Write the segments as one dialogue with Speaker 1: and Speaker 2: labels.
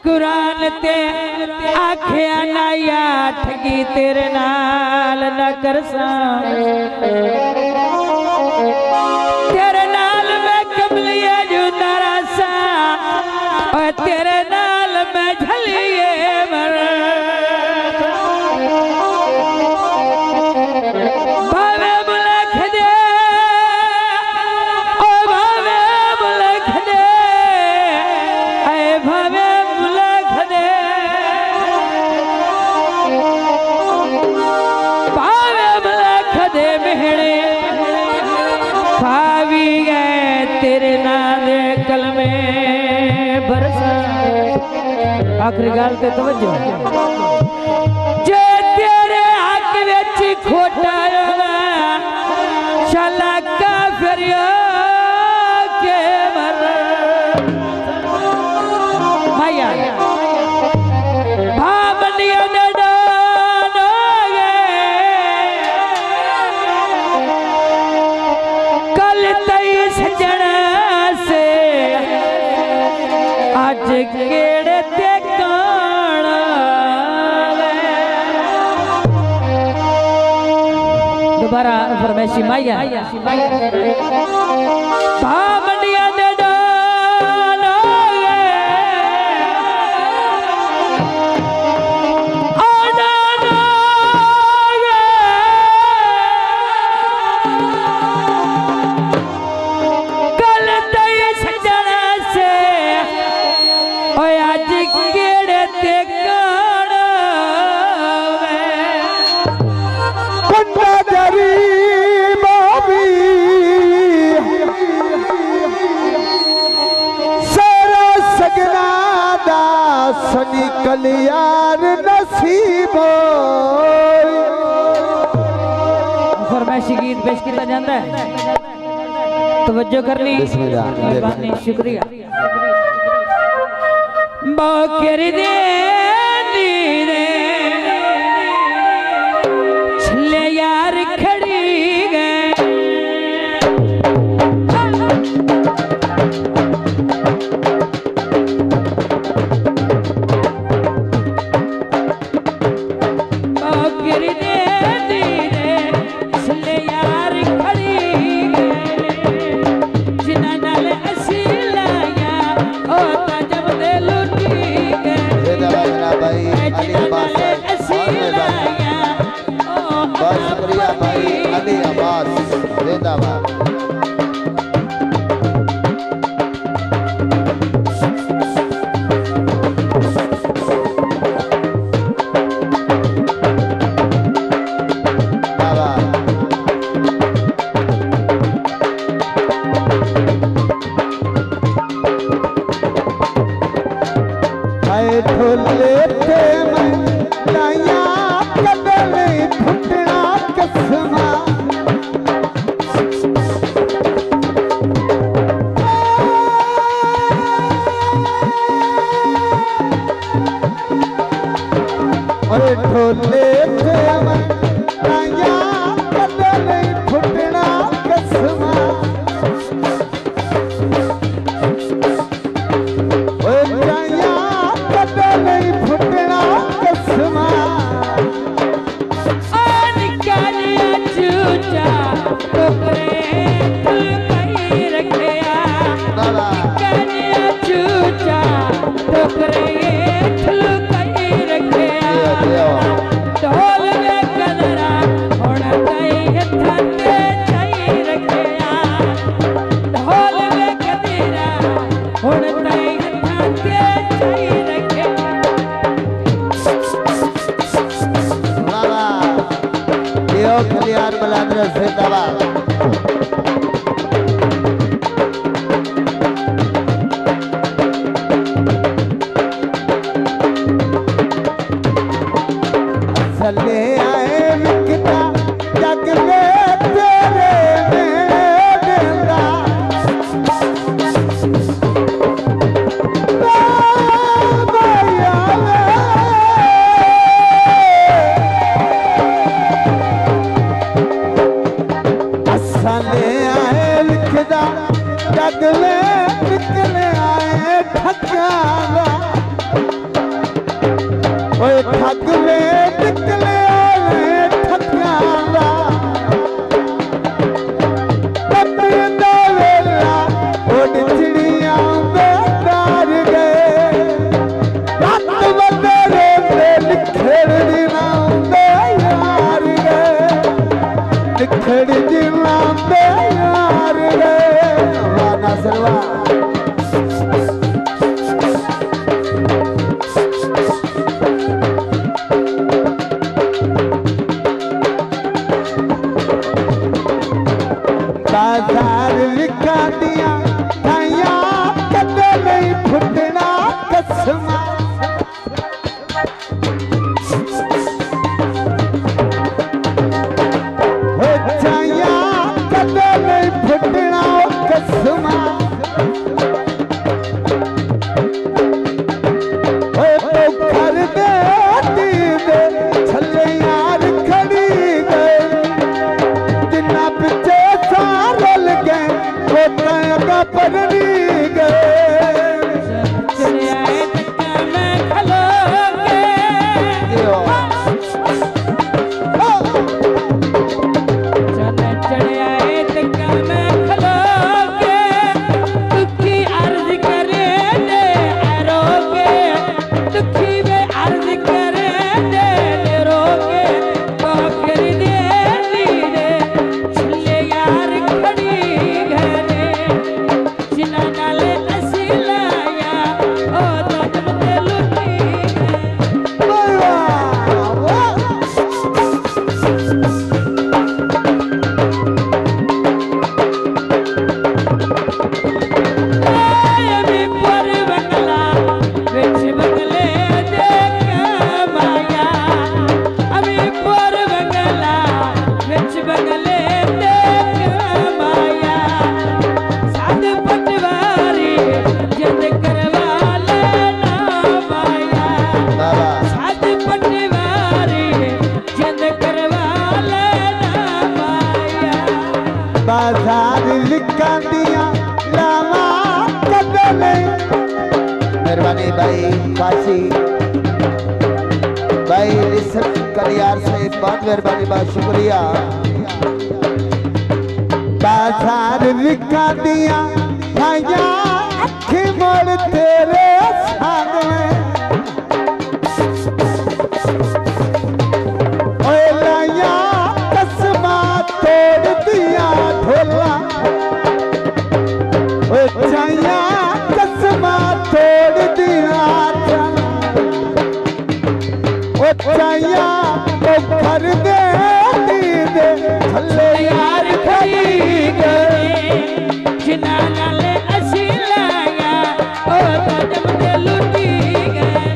Speaker 1: कुरान ते आख्या ना या ठगी तेरे नाल न करसा तेरे नाल मैं कमलिया जो नरासा और तेरे नाल मैं झलिए मर भावे मुलख दे ओ भावे मुलख दे ऐ भावे मुलख दे भावे मुलख दे मेहणे भावी गए तेरे नाम दे कलमे बरसा आखिरी गाल ते तवज्जो जे तेरे हक विच खोटा शाला काफिर के मर माया भावनिया ने डालोगे कल तई सजना से आज केड़े ते दोबारा फरमाइशी माया भावनिया ने डालोगे कल तई सजना से ओ आज केड़े ते
Speaker 2: सनी कलियार नसीबो
Speaker 1: फरमाइशी गीत पेश किया जाता है तवज्जो कर ली मेहरबानी शुक्रिया बाकर दे नीरे छले यार खड़ी गए
Speaker 2: शुक्रिया भाई अली अब्बास जिंदाबाद ढोले फुटना कसमा फुटना कसमा
Speaker 1: चूचा रखिया चूचा टोकरे ढोल में कदरा होना चाहिए थते चाहिए रखिया ढोल में कदरा होना चाहिए थते चाहिए रखिया
Speaker 2: बाबा यो खलियार बलाद्र जिंदाबाद चले आए विकता जग में तेरे में दिलदा चले आए विकता जग में निकले आए ठकाना सरवा
Speaker 3: बाजार विका दिया थाया कदे नहीं फुटना कसमा हो छाया कदे नहीं फुटना कसमा हो तो कर दे दीवे छले यार खड़ी गए जिन्ना पिछे सारल गए वो तंगा पड़नी गए
Speaker 1: चले आए तक्का में खलोगे चले आए तक्का में खलोगे दुखी अर्ज करे दे रोगे दुखी वे अर्ज करे दे रोगे तो कर दे नीरे छले यार खड़ी घरे जिना नाले असिलाया ओ तो जमते लुटी अभी पर बंगला विच बंगले देख माया अभी पर बंगला विच बंगले देख माया साध पटवारी जद करवा लेना माया
Speaker 2: बाबा
Speaker 1: साध पटवारी जद करवा लेना माया
Speaker 3: बाजार विका दिया लावा कदे नहीं
Speaker 2: मेहरबानी भाई काशी भाई लिसन कलियार साहिब बहुत मेहरबानी बहुत शुक्रिया
Speaker 3: बाजार विका दिया थाया अखी मोड़ तेरे सामने ओए लाया कसमा तोड़ दिया ढोला ओए छाया कसमा तोड़ दिया चना ओ छाया तो भर दे दीदे थल्ले
Speaker 1: यार खड़ी गए जिना नाले असिलाया ओ तो जमते लुटी गए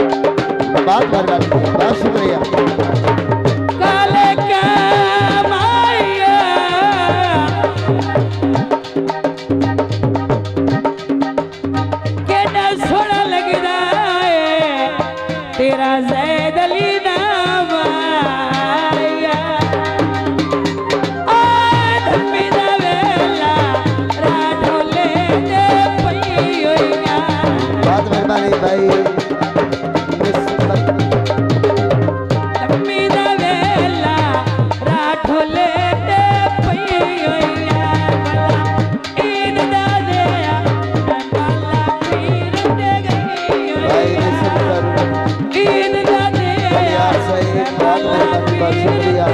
Speaker 2: बहुत मेहरबानी बहुत शुक्रिया
Speaker 1: काले का माया केड़ा सोना लगदा है तेरा ज़ैद अली नाम आया ओ धम्मी दा वेला राढोले दे पई होइया
Speaker 2: बहुत मेहरबानी भाई
Speaker 1: धम्मी दा वेला राढोले दे पई होइया भला ईद दा देया बाला पीर दे गई
Speaker 2: भाई
Speaker 1: होइया
Speaker 2: लिसन कर
Speaker 1: ईद दा देया
Speaker 2: कलियार साहिब बहुत मेहरबानी बहुत शुक्रिया